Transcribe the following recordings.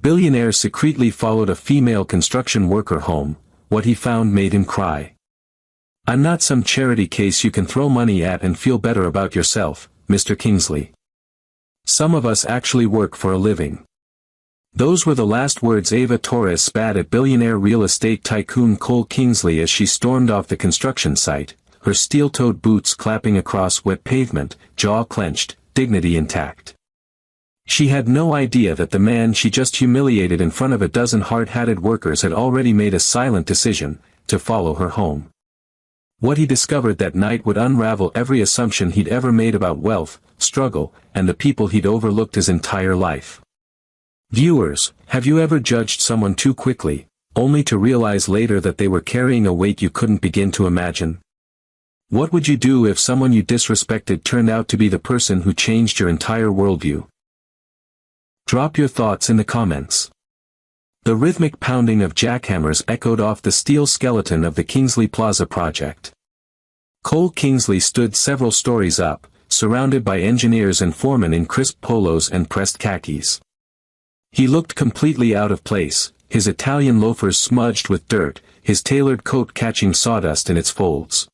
Billionaire secretly followed a female construction worker home. What he found made him cry. "I'm not some charity case you can throw money at and feel better about yourself, Mr. Kingsley. Some of us actually work for a living." Those were the last words Eva Torres spat at billionaire real estate tycoon Cole Kingsley as she stormed off the construction site, her steel-toed boots clapping across wet pavement, jaw clenched, dignity intact. She had no idea that the man she just humiliated in front of a dozen hard-hatted workers had already made a silent decision to follow her home. What he discovered that night would unravel every assumption he'd ever made about wealth, struggle, and the people he'd overlooked his entire life. Viewers, have you ever judged someone too quickly, only to realize later that they were carrying a weight you couldn't begin to imagine? What would you do if someone you disrespected turned out to be the person who changed your entire worldview? Drop your thoughts in the comments. The rhythmic pounding of jackhammers echoed off the steel skeleton of the Kingsley Plaza project. Cole Kingsley stood several stories up, surrounded by engineers and foremen in crisp polos and pressed khakis. He looked completely out of place, his Italian loafers smudged with dirt, his tailored coat catching sawdust in its folds.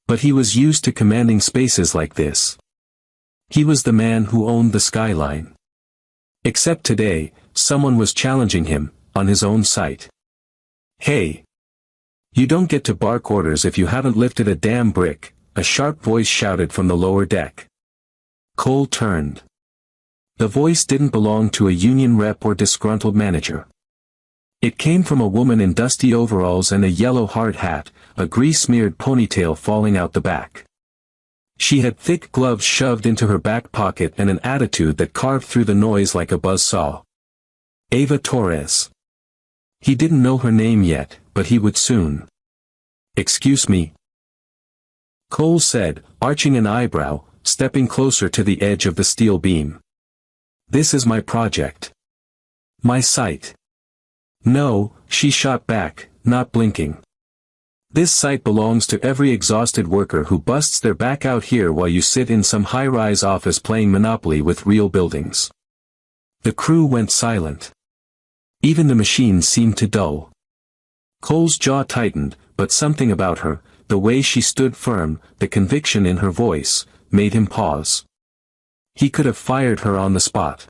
But he was used to commanding spaces like this. He was the man who owned the skyline. Except today, someone was challenging him, on his own site. "Hey! You don't get to bark orders if you haven't lifted a damn brick," a sharp voice shouted from the lower deck. Cole turned. The voice didn't belong to a union rep or disgruntled manager. It came from a woman in dusty overalls and a yellow hard hat, a grease-smeared ponytail falling out the back. She had thick gloves shoved into her back pocket and an attitude that carved through the noise like a buzzsaw. Eva Torres. He didn't know her name yet, but he would soon. "Excuse me?" Cole said, arching an eyebrow, stepping closer to the edge of the steel beam. "This is my project. My site." "No," she shot back, not blinking. "This site belongs to every exhausted worker who busts their back out here while you sit in some high-rise office playing Monopoly with real buildings." The crew went silent. Even the machines seemed to dull. Cole's jaw tightened, but something about her, the way she stood firm, the conviction in her voice, made him pause. He could have fired her on the spot.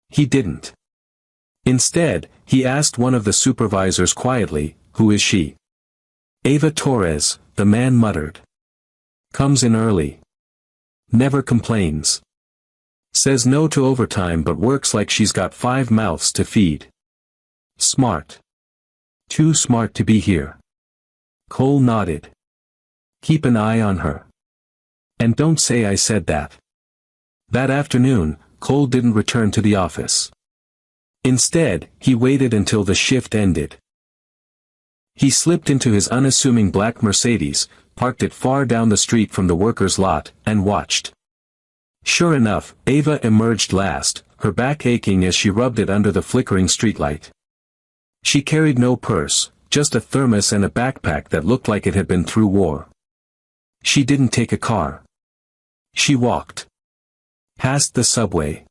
He didn't. Instead, he asked one of the supervisors quietly, "Who is she?" "Eva Torres," the man muttered. "Comes in early. Never complains. Says no to overtime but works like she's got 5 mouths to feed. Smart. Too smart to be here." Cole nodded. "Keep an eye on her. And don't say I said that." That afternoon, Cole didn't return to the office. Instead, he waited until the shift ended. He slipped into his unassuming black Mercedes, parked it far down the street from the workers' lot, and watched. Sure enough, Eva emerged last, her back aching as she rubbed it under the flickering streetlight. She carried no purse, just a thermos and a backpack that looked like it had been through war. She didn't take a car. She walked. Past the subway.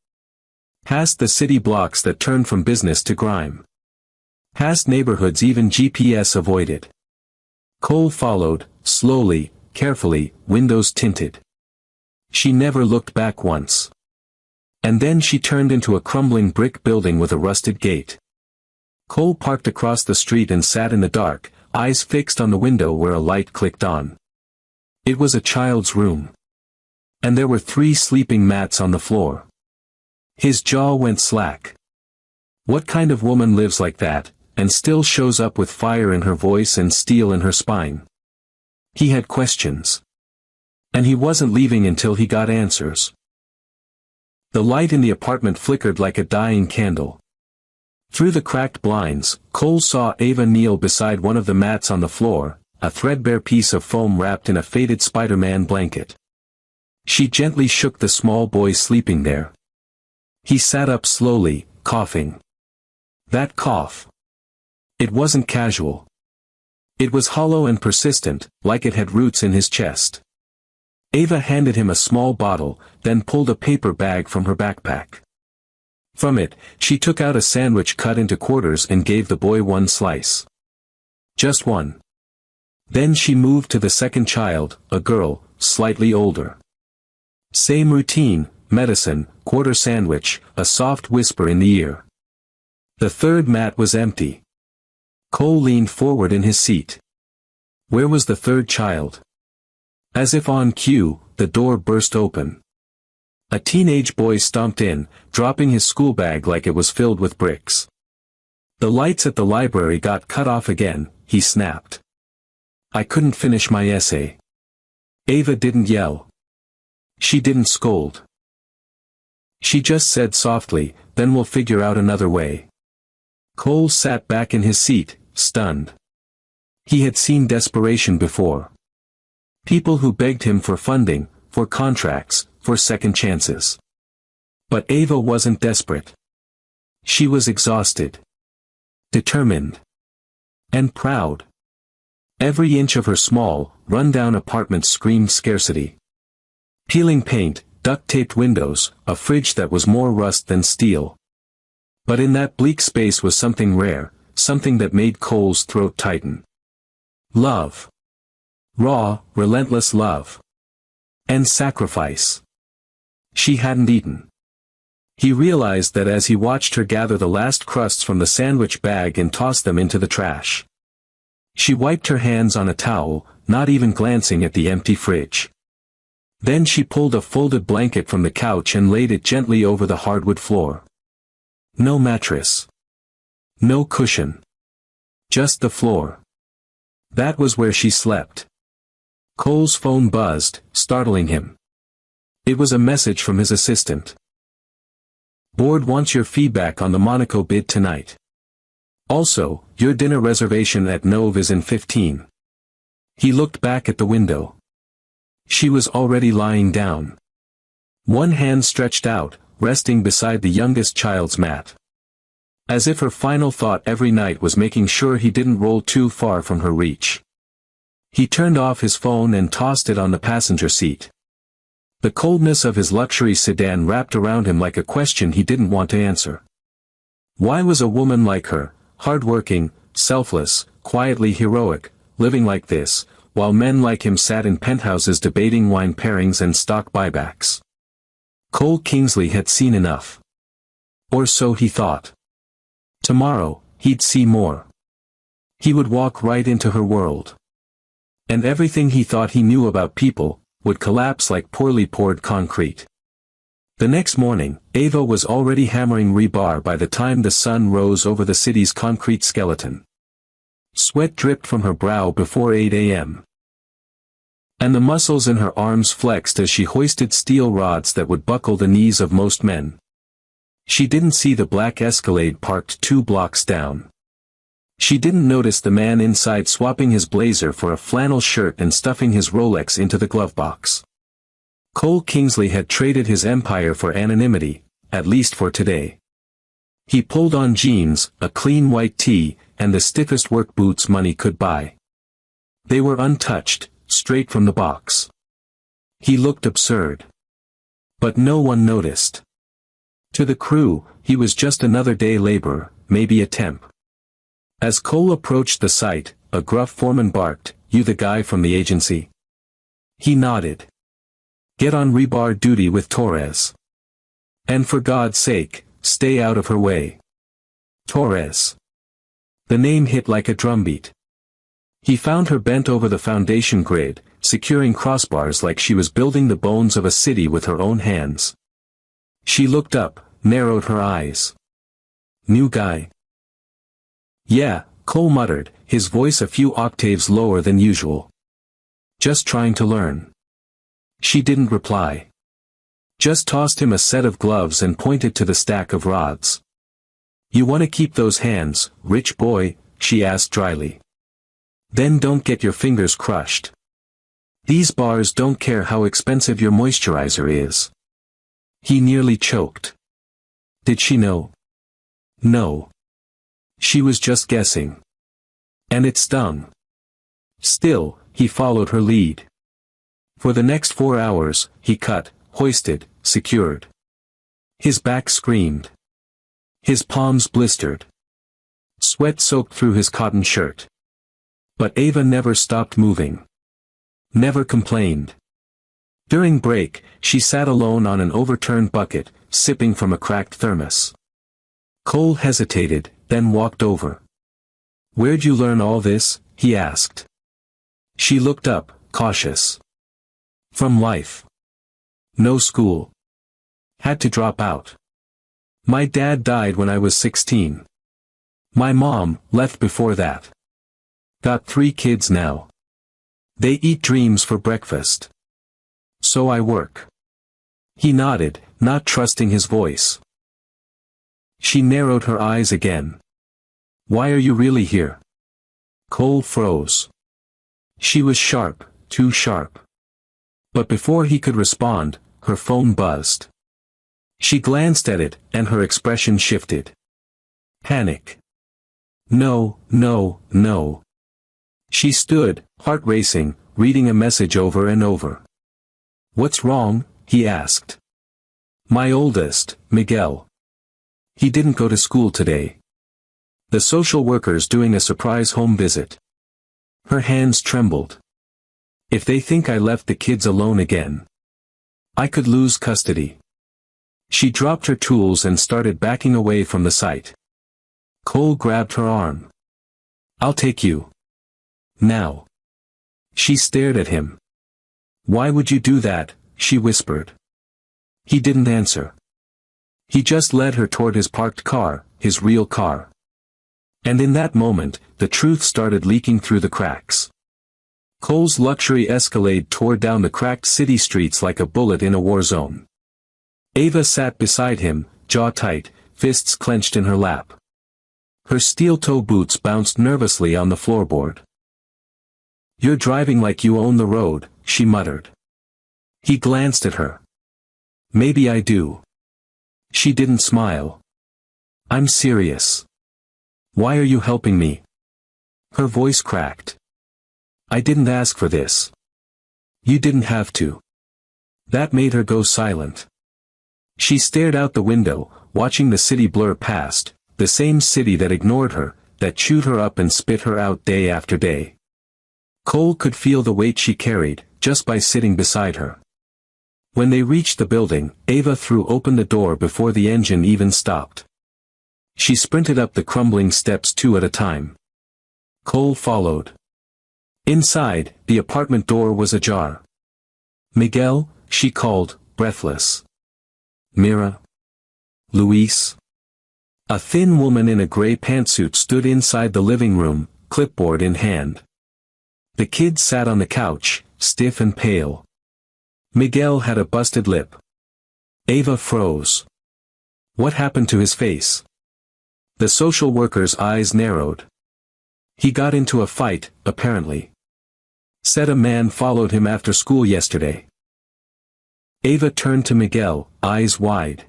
Past the city blocks that turned from business to grime. Past neighborhoods even GPS avoided. Cole followed, slowly, carefully, windows tinted. She never looked back once. And then she turned into a crumbling brick building with a rusted gate. Cole parked across the street and sat in the dark, eyes fixed on the window where a light clicked on. It was a child's room. And there were 3 sleeping mats on the floor. His jaw went slack. What kind of woman lives like that, and still shows up with fire in her voice and steel in her spine? He had questions. And he wasn't leaving until he got answers. The light in the apartment flickered like a dying candle. Through the cracked blinds, Cole saw Eva kneel beside one of the mats on the floor, a threadbare piece of foam wrapped in a faded Spider-Man blanket. She gently shook the small boy sleeping there. He sat up slowly, coughing. That cough. It wasn't casual. It was hollow and persistent, like it had roots in his chest. Eva handed him a small bottle, then pulled a paper bag from her backpack. From it, she took out a sandwich cut into quarters and gave the boy one slice. Just one. Then she moved to the second child, a girl, slightly older. Same routine, medicine, quarter sandwich, a soft whisper in the ear. The third mat was empty. Cole leaned forward in his seat. Where was the third child? As if on cue, the door burst open. A teenage boy stomped in, dropping his school bag like it was filled with bricks. The lights at the library got cut off again, he snapped. I couldn't finish my essay. Ava didn't yell. She didn't scold. She just said softly, then we'll figure out another way. Cole sat back in his seat, stunned. He had seen desperation before. People who begged him for funding, for contracts, for second chances. But Ava wasn't desperate. She was exhausted. Determined. And proud. Every inch of her small, run-down apartment screamed scarcity. Peeling paint, duct-taped windows, a fridge that was more rust than steel. But in that bleak space was something rare, something that made Cole's throat tighten. Love. Raw, relentless love. And sacrifice. She hadn't eaten. He realized that as he watched her gather the last crusts from the sandwich bag and toss them into the trash. She wiped her hands on a towel, not even glancing at the empty fridge. Then she pulled a folded blanket from the couch and laid it gently over the hardwood floor. No mattress. No cushion. Just the floor. That was where she slept. Cole's phone buzzed, startling him. It was a message from his assistant. Board wants your feedback on the Monaco bid tonight. Also, your dinner reservation at Nove is in 15. He looked back at the window. She was already lying down. One hand stretched out, resting beside the youngest child's mat. As if her final thought every night was making sure he didn't roll too far from her reach. He turned off his phone and tossed it on the passenger seat. The coldness of his luxury sedan wrapped around him like a question he didn't want to answer. Why was a woman like her, hardworking, selfless, quietly heroic, living like this, while men like him sat in penthouses debating wine pairings and stock buybacks? Cole Kingsley had seen enough. Or so he thought. Tomorrow, he'd see more. He would walk right into her world. And everything he thought he knew about people, would collapse like poorly poured concrete. The next morning, Ava was already hammering rebar by the time the sun rose over the city's concrete skeleton. Sweat dripped from her brow before 8 a.m. And the muscles in her arms flexed as she hoisted steel rods that would buckle the knees of most men. She didn't see the black Escalade parked 2 blocks down. She didn't notice the man inside swapping his blazer for a flannel shirt and stuffing his Rolex into the glove box. Cole Kingsley had traded his empire for anonymity, at least for today. He pulled on jeans, a clean white tee, and the stiffest work boots money could buy. They were untouched, straight from the box. He looked absurd. But no one noticed. To the crew, he was just another day laborer, maybe a temp. As Cole approached the site, a gruff foreman barked, "You the guy from the agency?" He nodded. "Get on rebar duty with Torres. And for God's sake, stay out of her way." Torres. The name hit like a drumbeat. He found her bent over the foundation grid, securing crossbars like she was building the bones of a city with her own hands. She looked up, narrowed her eyes. "New guy?" "Yeah," Cole muttered, his voice a few octaves lower than usual. "Just trying to learn." She didn't reply. Just tossed him a set of gloves and pointed to the stack of rods. "You want to keep those hands, rich boy?" she asked dryly. "Then don't get your fingers crushed. These bars don't care how expensive your moisturizer is." He nearly choked. Did she know? No. She was just guessing. And it stung. Still, he followed her lead. For the next 4 hours, he cut, hoisted, secured. His back screamed. His palms blistered. Sweat soaked through his cotton shirt. But Ava never stopped moving. Never complained. During break, she sat alone on an overturned bucket, sipping from a cracked thermos. Cole hesitated, then walked over. "Where'd you learn all this?" he asked. She looked up, cautious. "From life. No school. Had to drop out. My dad died when I was 16. My mom left before that. Got 3 kids now. They eat dreams for breakfast. So I work." He nodded, not trusting his voice. She narrowed her eyes again. "Why are you really here?" Cole froze. She was sharp, too sharp. But before he could respond, her phone buzzed. She glanced at it, and her expression shifted. Panic. No, no, no. She stood, heart racing, reading a message over and over. "What's wrong?" he asked. "My oldest, Miguel. He didn't go to school today. The social worker's doing a surprise home visit." Her hands trembled. "If they think I left the kids alone again, I could lose custody." She dropped her tools and started backing away from the site. Cole grabbed her arm. "I'll take you. Now." She stared at him. "Why would you do that?" she whispered. He didn't answer. He just led her toward his parked car, his real car. And in that moment, the truth started leaking through the cracks. Cole's luxury Escalade tore down the cracked city streets like a bullet in a war zone. Ava sat beside him, jaw tight, fists clenched in her lap. Her steel-toe boots bounced nervously on the floorboard. "You're driving like you own the road," she muttered. He glanced at her. "Maybe I do." She didn't smile. "I'm serious. Why are you helping me?" Her voice cracked. "I didn't ask for this. You didn't have to." That made her go silent. She stared out the window, watching the city blur past, the same city that ignored her, that chewed her up and spit her out day after day. Cole could feel the weight she carried, just by sitting beside her. When they reached the building, Ava threw open the door before the engine even stopped. She sprinted up the crumbling steps 2 at a time. Cole followed. Inside, the apartment door was ajar. "Miguel," she called, breathless. "Mira? Luis?" A thin woman in a gray pantsuit stood inside the living room, clipboard in hand. The kids sat on the couch, stiff and pale. Miguel had a busted lip. Ava froze. What happened to his face? The social worker's eyes narrowed. He got into a fight, apparently. Said a man followed him after school yesterday. Ava turned to Miguel, eyes wide.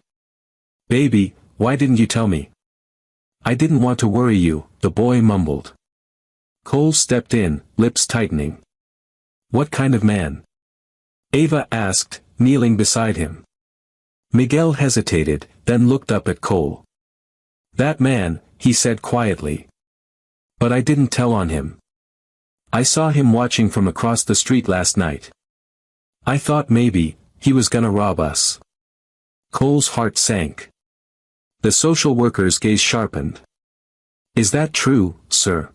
"Baby, why didn't you tell me?" "I didn't want to worry you," the boy mumbled. Cole stepped in, lips tightening. "What kind of man?" Ava asked, kneeling beside him. Miguel hesitated, then looked up at Cole. "That man," he said quietly. "But I didn't tell on him. I saw him watching from across the street last night. I thought maybe he was gonna rob us." Cole's heart sank. The social worker's gaze sharpened. "Is that true, sir?"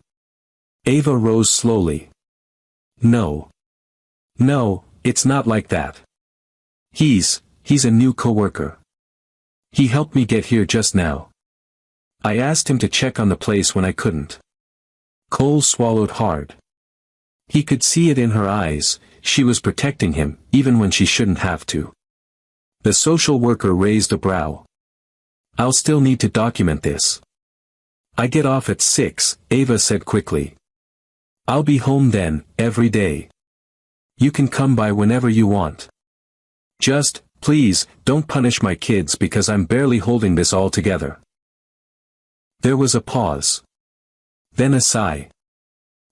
Ava rose slowly. "No. No, it's not like that. He's a new coworker. He helped me get here just now. I asked him to check on the place when I couldn't." Cole swallowed hard. He could see it in her eyes, she was protecting him, even when she shouldn't have to. The social worker raised a brow. "I'll still need to document this." "I get off at 6, Ava said quickly. "I'll be home then, every day. You can come by whenever you want. Just, please, don't punish my kids because I'm barely holding this all together." There was a pause. Then a sigh.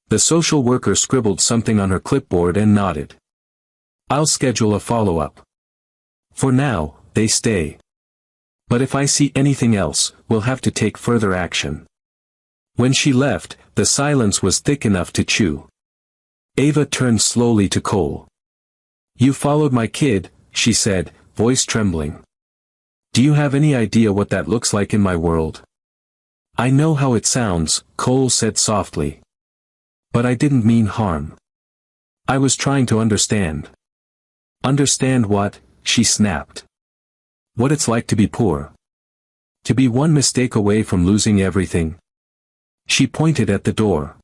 The social worker scribbled something on her clipboard and nodded. "I'll schedule a follow-up. For now, they stay." But if I see anything else, we'll have to take further action. When she left, the silence was thick enough to chew. Ava turned slowly to Cole. You followed my kid, she said, voice trembling. Do you have any idea what that looks like in my world? I know how it sounds, Cole said softly. But I didn't mean harm. I was trying to understand. Understand what? She snapped. What it's like to be poor. To be one mistake away from losing everything. She pointed at the door.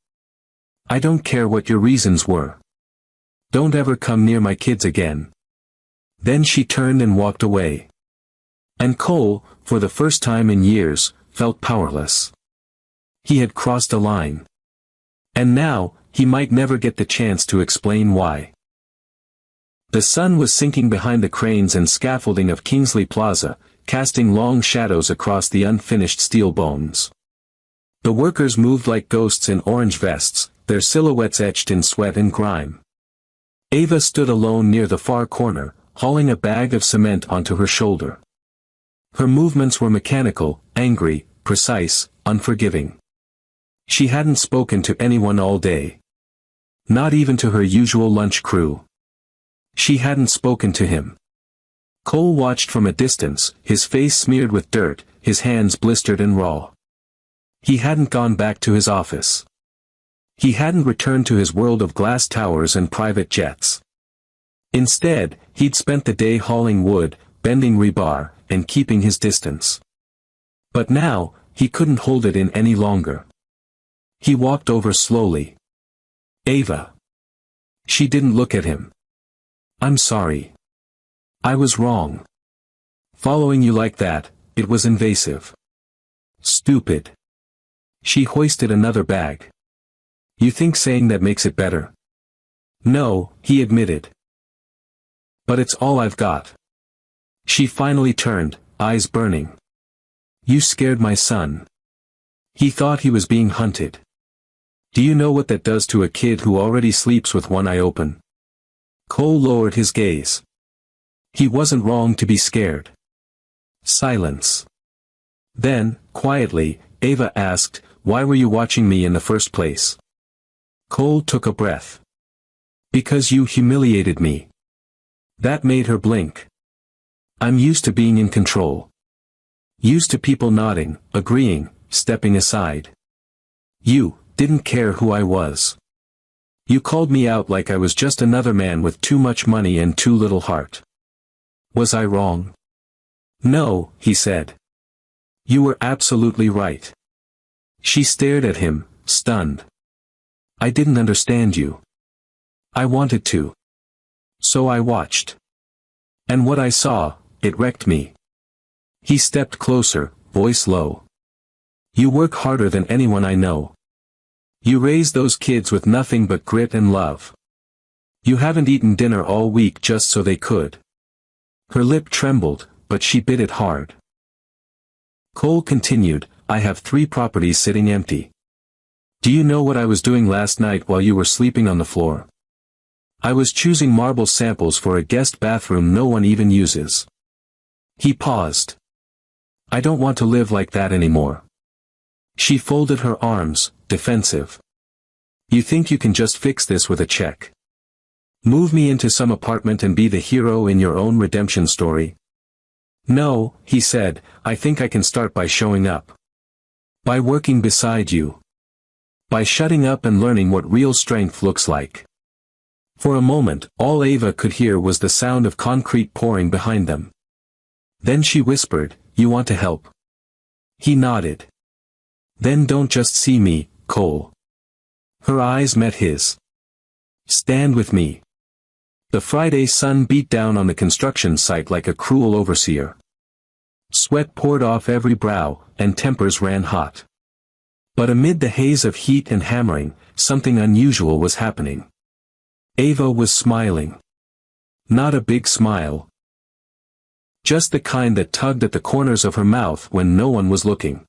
I don't care what your reasons were. Don't ever come near my kids again. Then she turned and walked away. And Cole, for the first time in years, felt powerless. He had crossed a line. And now, he might never get the chance to explain why. The sun was sinking behind the cranes and scaffolding of Kingsley Plaza, casting long shadows across the unfinished steel bones. The workers moved like ghosts in orange vests, their silhouettes etched in sweat and grime. Ava stood alone near the far corner, hauling a bag of cement onto her shoulder. Her movements were mechanical, angry, precise, unforgiving. She hadn't spoken to anyone all day. Not even to her usual lunch crew. She hadn't spoken to him. Cole watched from a distance, his face smeared with dirt, his hands blistered and raw. He hadn't gone back to his office. He hadn't returned to his world of glass towers and private jets. Instead, he'd spent the day hauling wood, bending rebar, and keeping his distance. But now, he couldn't hold it in any longer. He walked over slowly. Ava. She didn't look at him. I'm sorry. I was wrong. Following you like that, it was invasive. Stupid. She hoisted another bag. You think saying that makes it better? No, he admitted. But it's all I've got. She finally turned, eyes burning. You scared my son. He thought he was being hunted. Do you know what that does to a kid who already sleeps with one eye open? Cole lowered his gaze. He wasn't wrong to be scared. Silence. Then, quietly, Ava asked, why were you watching me in the first place? Cole took a breath. Because you humiliated me. That made her blink. I'm used to being in control. Used to people nodding, agreeing, stepping aside. You didn't care who I was. You called me out like I was just another man with too much money and too little heart. Was I wrong? No, he said. You were absolutely right. She stared at him, stunned. I didn't understand you. I wanted to. So I watched. And what I saw, it wrecked me. He stepped closer, voice low. You work harder than anyone I know. You raise those kids with nothing but grit and love. You haven't eaten dinner all week just so they could. Her lip trembled, but she bit it hard. Cole continued, I have 3 properties sitting empty. Do you know what I was doing last night while you were sleeping on the floor? I was choosing marble samples for a guest bathroom no one even uses. He paused. I don't want to live like that anymore. She folded her arms, defensive. You think you can just fix this with a check? Move me into some apartment and be the hero in your own redemption story? No, he said, I think I can start by showing up. By working beside you. By shutting up and learning what real strength looks like. For a moment, all Ava could hear was the sound of concrete pouring behind them. Then she whispered, You want to help? He nodded. Then don't just see me, Cole. Her eyes met his. Stand with me. The Friday sun beat down on the construction site like a cruel overseer. Sweat poured off every brow, and tempers ran hot. But amid the haze of heat and hammering, something unusual was happening. Ava was smiling. Not a big smile. Just the kind that tugged at the corners of her mouth when no one was looking.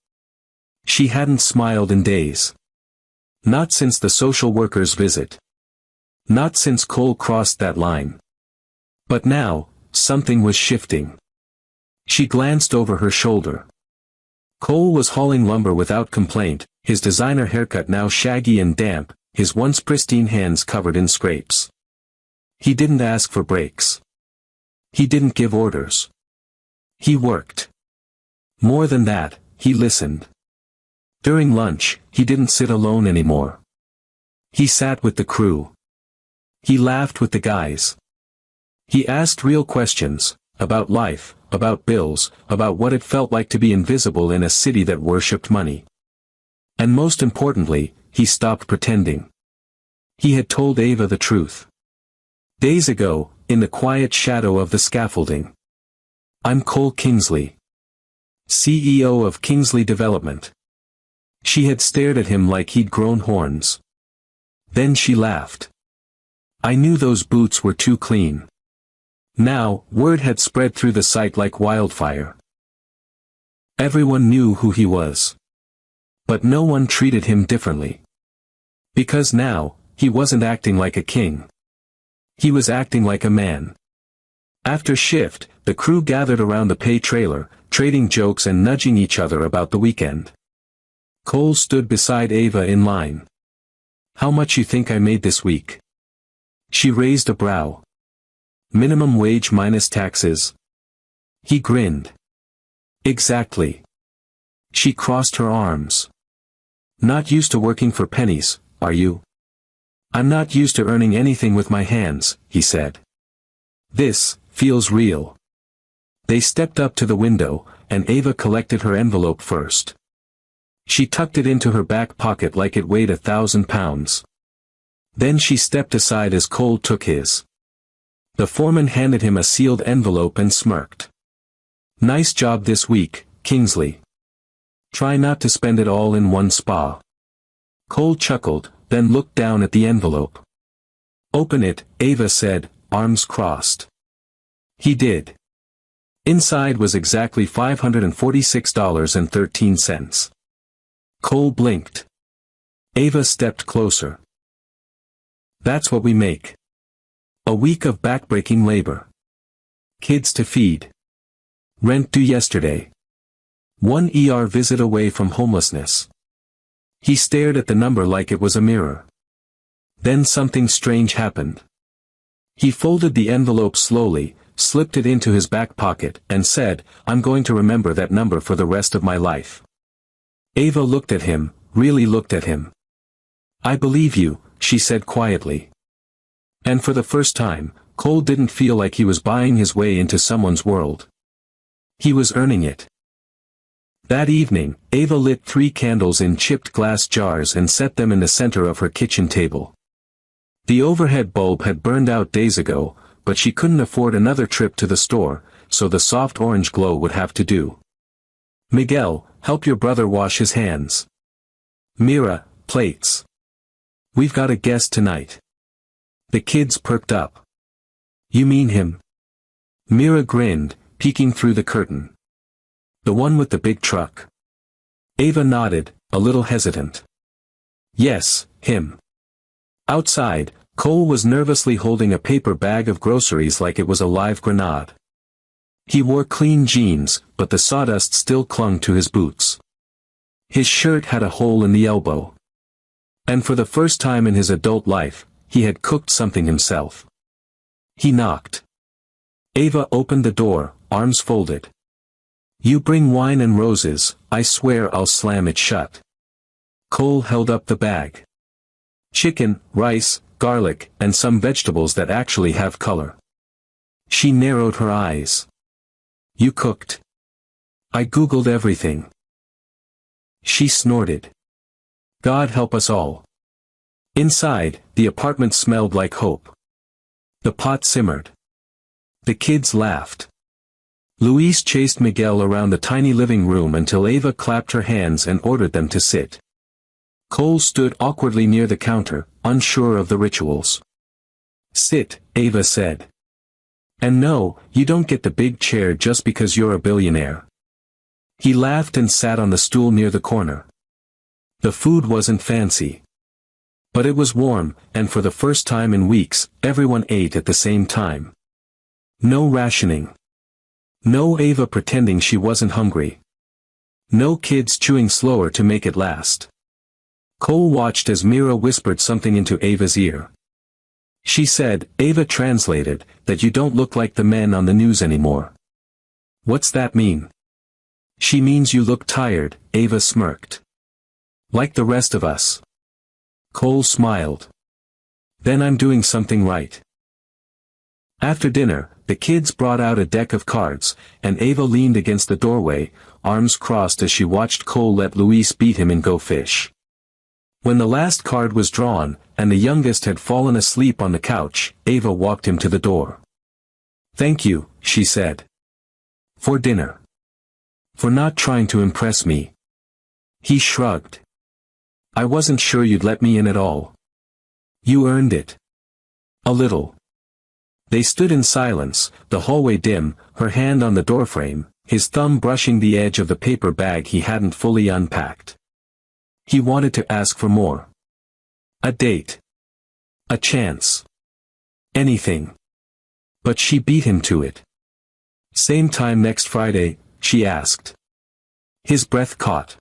She hadn't smiled in days. Not since the social worker's visit. Not since Cole crossed that line. But now, something was shifting. She glanced over her shoulder. Cole was hauling lumber without complaint, his designer haircut now shaggy and damp, his once pristine hands covered in scrapes. He didn't ask for breaks. He didn't give orders. He worked. More than that, he listened. During lunch, he didn't sit alone anymore. He sat with the crew. He laughed with the guys. He asked real questions, about life, about bills, about what it felt like to be invisible in a city that worshipped money. And most importantly, he stopped pretending. He had told Ava the truth. Days ago, in the quiet shadow of the scaffolding. I'm Cole Kingsley, CEO of Kingsley Development. She had stared at him like he'd grown horns. Then she laughed. I knew those boots were too clean. Now, word had spread through the site like wildfire. Everyone knew who he was. But no one treated him differently. Because now, he wasn't acting like a king. He was acting like a man. After shift, the crew gathered around the pay trailer, trading jokes and nudging each other about the weekend. Cole stood beside Ava in line. How much you think I made this week? She raised a brow. Minimum wage minus taxes. He grinned. Exactly. She crossed her arms. Not used to working for pennies, are you? I'm not used to earning anything with my hands, he said. This feels real. They stepped up to the window, and Ava collected her envelope first. She tucked it into her back pocket like it weighed 1,000 pounds. Then she stepped aside as Cole took his. The foreman handed him a sealed envelope and smirked. Nice job this week, Kingsley. Try not to spend it all in one spa. Cole chuckled, then looked down at the envelope. Open it, Ava said, arms crossed. He did. Inside was exactly $546.13. Cole blinked. Ava stepped closer. That's what we make. A week of backbreaking labor. Kids to feed. Rent due yesterday. One ER visit away from homelessness. He stared at the number like it was a mirror. Then something strange happened. He folded the envelope slowly, slipped it into his back pocket, and said, I'm going to remember that number for the rest of my life. Ava looked at him, really looked at him. I believe you, she said quietly. And for the first time, Cole didn't feel like he was buying his way into someone's world. He was earning it. That evening, Ava lit 3 candles in chipped glass jars and set them in the center of her kitchen table. The overhead bulb had burned out days ago, but she couldn't afford another trip to the store, so the soft orange glow would have to do. Miguel, help your brother wash his hands. Mira, plates. We've got a guest tonight. The kids perked up. You mean him? Mira grinned, peeking through the curtain. The one with the big truck. Ava nodded, a little hesitant. Yes, him. Outside, Cole was nervously holding a paper bag of groceries like it was a live grenade. He wore clean jeans, but the sawdust still clung to his boots. His shirt had a hole in the elbow. And for the first time in his adult life, he had cooked something himself. He knocked. Ava opened the door, arms folded. You bring wine and roses, I swear I'll slam it shut. Cole held up the bag. Chicken, rice, garlic, and some vegetables that actually have color. She narrowed her eyes. You cooked. I googled everything. She snorted. God help us all. Inside, the apartment smelled like hope. The pot simmered. The kids laughed. Luis chased Miguel around the tiny living room until Ava clapped her hands and ordered them to sit. Cole stood awkwardly near the counter, unsure of the rituals. Sit, Ava said. And no, you don't get the big chair just because you're a billionaire. He laughed and sat on the stool near the corner. The food wasn't fancy. But it was warm, and for the first time in weeks, everyone ate at the same time. No rationing. No Ava pretending she wasn't hungry. No kids chewing slower to make it last. Cole watched as Mira whispered something into Ava's ear. She said, Ava translated, that you don't look like the men on the news anymore. What's that mean? She means you look tired, Ava smirked. Like the rest of us. Cole smiled. Then I'm doing something right. After dinner, the kids brought out a deck of cards, and Ava leaned against the doorway, arms crossed as she watched Cole let Luis beat him in Go Fish. When the last card was drawn, and the youngest had fallen asleep on the couch, Ava walked him to the door. Thank you, she said. For dinner. For not trying to impress me. He shrugged. I wasn't sure you'd let me in at all. You earned it. A little. They stood in silence, the hallway dim, her hand on the doorframe, his thumb brushing the edge of the paper bag he hadn't fully unpacked. He wanted to ask for more. A date. A chance. Anything. But she beat him to it. Same time next Friday, she asked. His breath caught.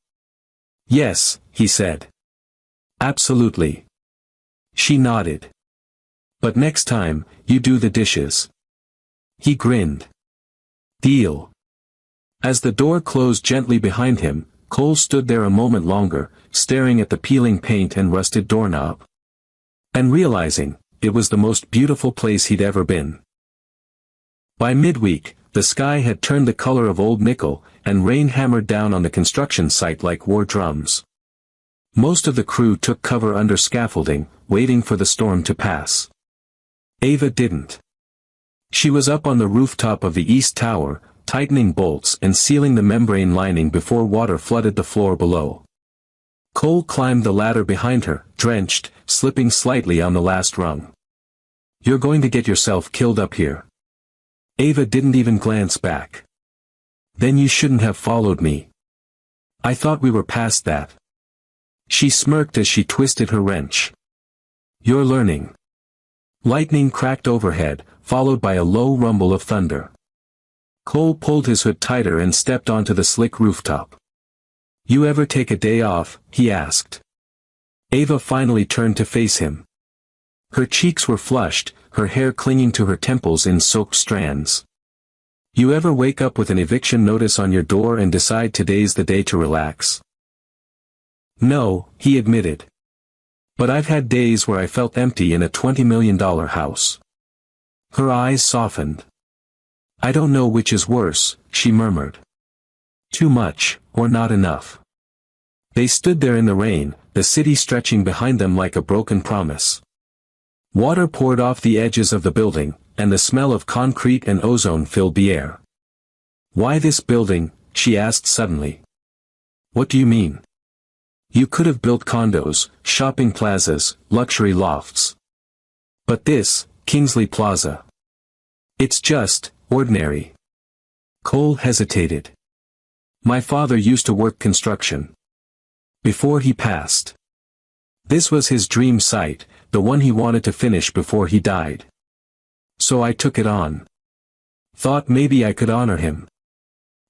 Yes, he said. Absolutely. She nodded. But next time, you do the dishes. He grinned. Deal. As the door closed gently behind him, Cole stood there a moment longer, staring at the peeling paint and rusted doorknob. And realizing, it was the most beautiful place he'd ever been. By midweek, the sky had turned the color of old nickel, and rain hammered down on the construction site like war drums. Most of the crew took cover under scaffolding, waiting for the storm to pass. Ava didn't. She was up on the rooftop of the east tower, tightening bolts and sealing the membrane lining before water flooded the floor below. Cole climbed the ladder behind her, drenched, slipping slightly on the last rung. You're going to get yourself killed up here. Ava didn't even glance back. Then you shouldn't have followed me. I thought we were past that. She smirked as she twisted her wrench. You're learning. Lightning cracked overhead, followed by a low rumble of thunder. Cole pulled his hood tighter and stepped onto the slick rooftop. You ever take a day off? He asked. Ava finally turned to face him. Her cheeks were flushed, her hair clinging to her temples in soaked strands. You ever wake up with an eviction notice on your door and decide today's the day to relax? No, he admitted. But I've had days where I felt empty in a $20 million house. Her eyes softened. I don't know which is worse, she murmured. Too much, or not enough. They stood there in the rain, the city stretching behind them like a broken promise. Water poured off the edges of the building, and the smell of concrete and ozone filled the air. Why this building? She asked suddenly. What do you mean? You could have built condos, shopping plazas, luxury lofts. But this, Kingsley Plaza. It's just, ordinary. Cole hesitated. My father used to work construction. Before he passed. This was his dream site, the one he wanted to finish before he died. So I took it on. Thought maybe I could honor him.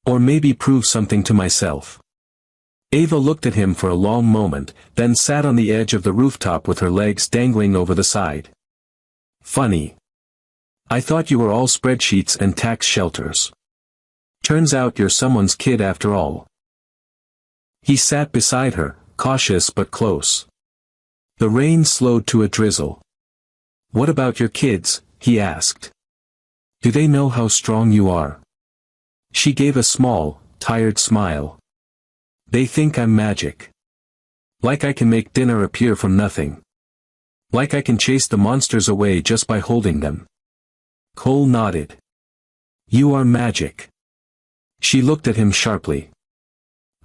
Or maybe prove something to myself. Ava looked at him for a long moment, then sat on the edge of the rooftop with her legs dangling over the side. Funny. I thought you were all spreadsheets and tax shelters. Turns out you're someone's kid after all. He sat beside her, cautious but close. The rain slowed to a drizzle. What about your kids? He asked. Do they know how strong you are? She gave a small, tired smile. They think I'm magic. Like I can make dinner appear from nothing. Like I can chase the monsters away just by holding them. Cole nodded. You are magic. She looked at him sharply.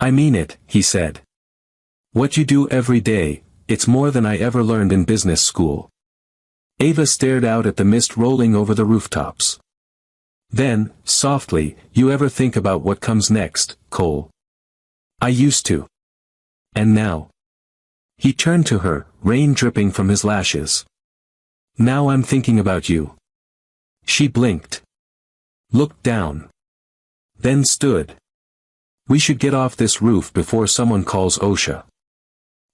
I mean it, he said. What you do every day, it's more than I ever learned in business school. Ava stared out at the mist rolling over the rooftops. Then, softly, you ever think about what comes next, Cole? I used to. And now? He turned to her, rain dripping from his lashes. Now I'm thinking about you. She blinked. Looked down. Then stood. We should get off this roof before someone calls OSHA.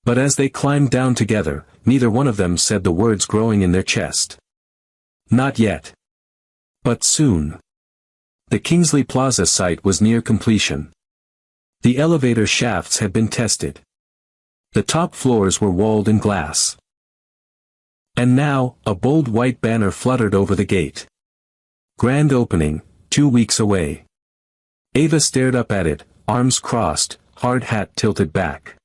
But as they climbed down together, neither one of them said the words growing in their chest. Not yet. But soon. The Kingsley Plaza site was near completion. The elevator shafts had been tested. The top floors were walled in glass. And now, a bold white banner fluttered over the gate. Grand opening, 2 weeks away. Ava stared up at it, arms crossed, hard hat tilted back.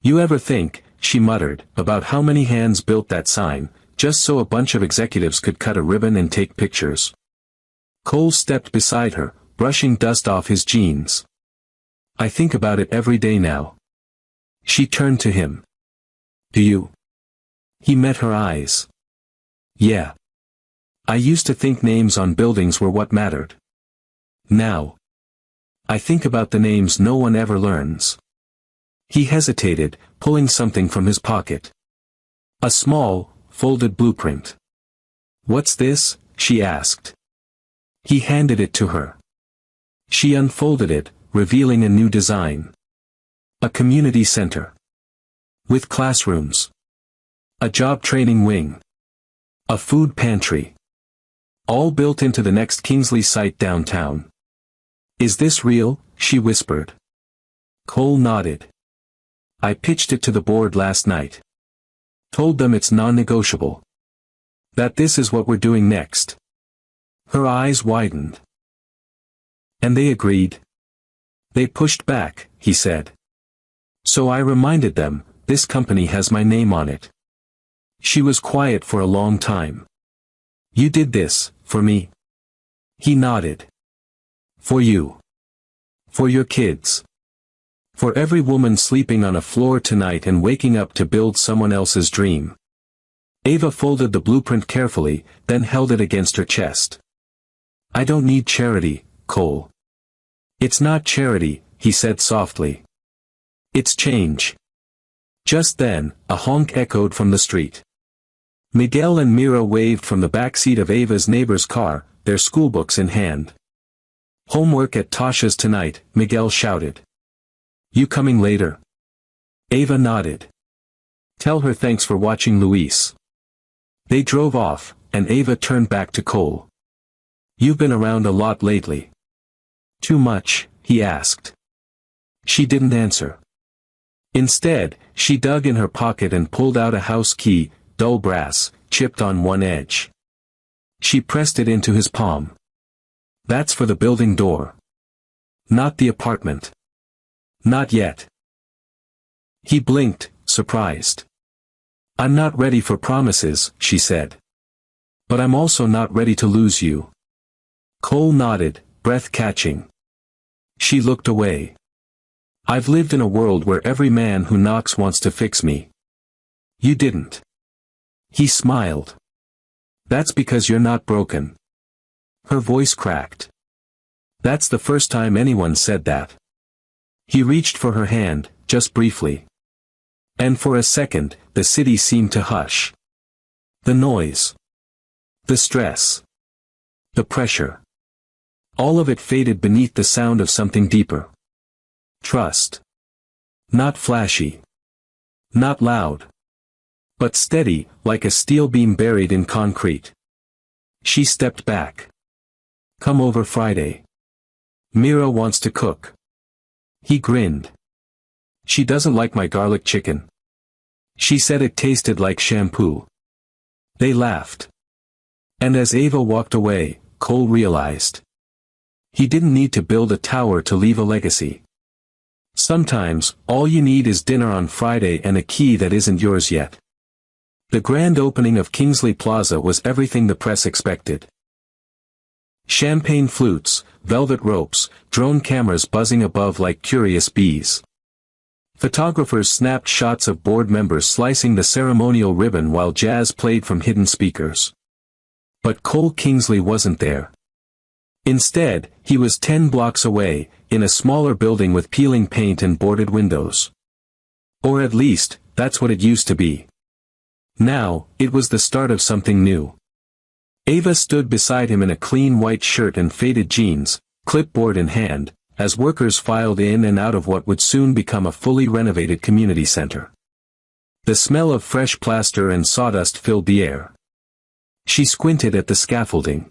You ever think, she muttered, about how many hands built that sign, just so a bunch of executives could cut a ribbon and take pictures? Cole stepped beside her, brushing dust off his jeans. I think about it every day now. She turned to him. Do you? He met her eyes. Yeah. I used to think names on buildings were what mattered. Now. I think about the names no one ever learns. He hesitated, pulling something from his pocket. A small, folded blueprint. What's this? She asked. He handed it to her. She unfolded it, revealing a new design. A community center. With classrooms. A job training wing. A food pantry. All built into the next Kingsley site downtown. Is this real? She whispered. Cole nodded. I pitched it to the board last night. Told them it's non-negotiable. That this is what we're doing next. Her eyes widened. And they agreed. They pushed back, he said. So I reminded them, this company has my name on it. She was quiet for a long time. You did this, for me? He nodded. For you. For your kids. For every woman sleeping on a floor tonight and waking up to build someone else's dream. Ava folded the blueprint carefully, then held it against her chest. I don't need charity, Cole. It's not charity, he said softly. It's change. Just then, a honk echoed from the street. Miguel and Mira waved from the back seat of Ava's neighbor's car, their schoolbooks in hand. Homework at Tasha's tonight, Miguel shouted. You coming later? Ava nodded. Tell her thanks for watching Luis. They drove off, and Ava turned back to Cole. You've been around a lot lately. Too much, he asked. She didn't answer. Instead, she dug in her pocket and pulled out a house key, dull brass, chipped on one edge. She pressed it into his palm. That's for the building door. Not the apartment. Not yet. He blinked, surprised. I'm not ready for promises, she said. But I'm also not ready to lose you. Cole nodded, breath catching. She looked away. I've lived in a world where every man who knocks wants to fix me. You didn't. He smiled. That's because you're not broken. Her voice cracked. That's the first time anyone said that. He reached for her hand, just briefly. And for a second, the city seemed to hush. The noise. The stress. The pressure. All of it faded beneath the sound of something deeper. Trust. Not flashy. Not loud. But steady, like a steel beam buried in concrete. She stepped back. Come over Friday. Mira wants to cook. He grinned. She doesn't like my garlic chicken. She said it tasted like shampoo. They laughed. And as Ava walked away, Cole realized. He didn't need to build a tower to leave a legacy. Sometimes, all you need is dinner on Friday and a key that isn't yours yet. The grand opening of Kingsley Plaza was everything the press expected. Champagne flutes, velvet ropes, drone cameras buzzing above like curious bees. Photographers snapped shots of board members slicing the ceremonial ribbon while jazz played from hidden speakers. But Cole Kingsley wasn't there. Instead, he was 10 blocks away, in a smaller building with peeling paint and boarded windows. Or at least, that's what it used to be. Now, it was the start of something new. Ava stood beside him in a clean white shirt and faded jeans, clipboard in hand, as workers filed in and out of what would soon become a fully renovated community center. The smell of fresh plaster and sawdust filled the air. She squinted at the scaffolding.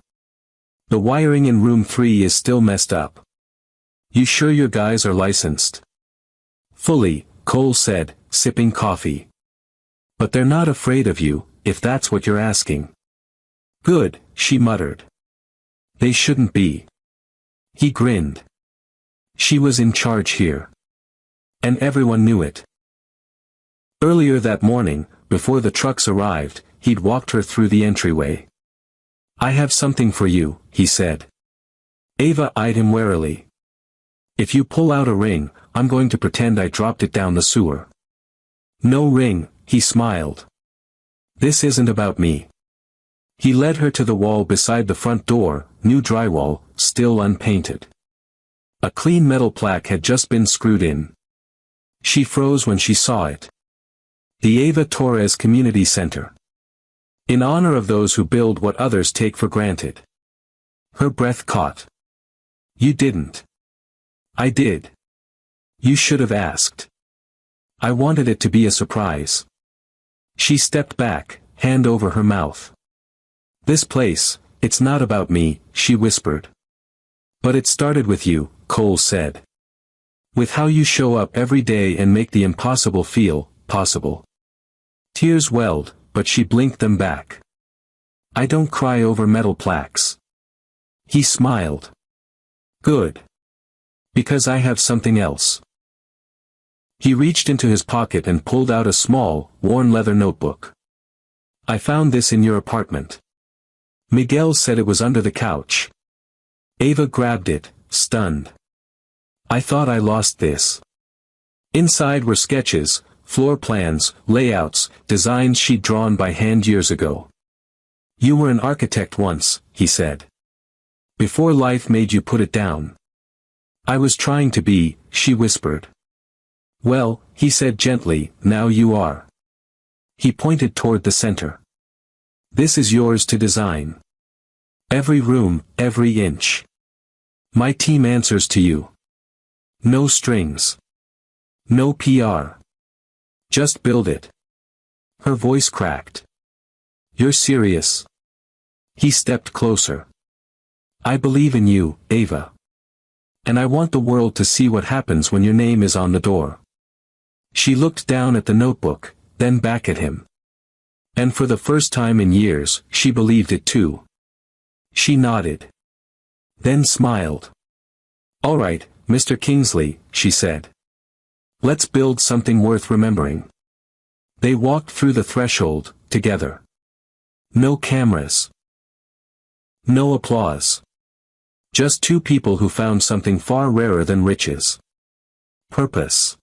The wiring in room 3 is still messed up. You sure your guys are licensed? Fully, Cole said, sipping coffee. But they're not afraid of you, if that's what you're asking. Good, she muttered. They shouldn't be. He grinned. She was in charge here. And everyone knew it. Earlier that morning, before the trucks arrived, he'd walked her through the entryway. I have something for you, he said. Ava eyed him warily. If you pull out a ring, I'm going to pretend I dropped it down the sewer. No ring, he smiled. This isn't about me. He led her to the wall beside the front door, new drywall, still unpainted. A clean metal plaque had just been screwed in. She froze when she saw it. The Ava Torres Community Center. In honor of those who build what others take for granted. Her breath caught. You didn't. I did. You should have asked. I wanted it to be a surprise. She stepped back, hand over her mouth. This place, it's not about me, she whispered. But it started with you, Cole said. With how you show up every day and make the impossible feel possible. Tears welled, but she blinked them back. I don't cry over metal plaques. He smiled. Good. Because I have something else. He reached into his pocket and pulled out a small, worn leather notebook. I found this in your apartment. Miguel said it was under the couch. Ava grabbed it, stunned. I thought I lost this. Inside were sketches, floor plans, layouts, designs she'd drawn by hand years ago. You were an architect once, he said. Before life made you put it down. I was trying to be, she whispered. Well, he said gently, now you are. He pointed toward the center. This is yours to design. Every room, every inch. My team answers to you. No strings. No PR. Just build it. Her voice cracked. You're serious? He stepped closer. I believe in you, Ava. And I want the world to see what happens when your name is on the door. She looked down at the notebook, then back at him. And for the first time in years, she believed it too. She nodded. Then smiled. All right, Mr. Kingsley, she said. Let's build something worth remembering. They walked through the threshold, together. No cameras. No applause. Just two people who found something far rarer than riches. Purpose.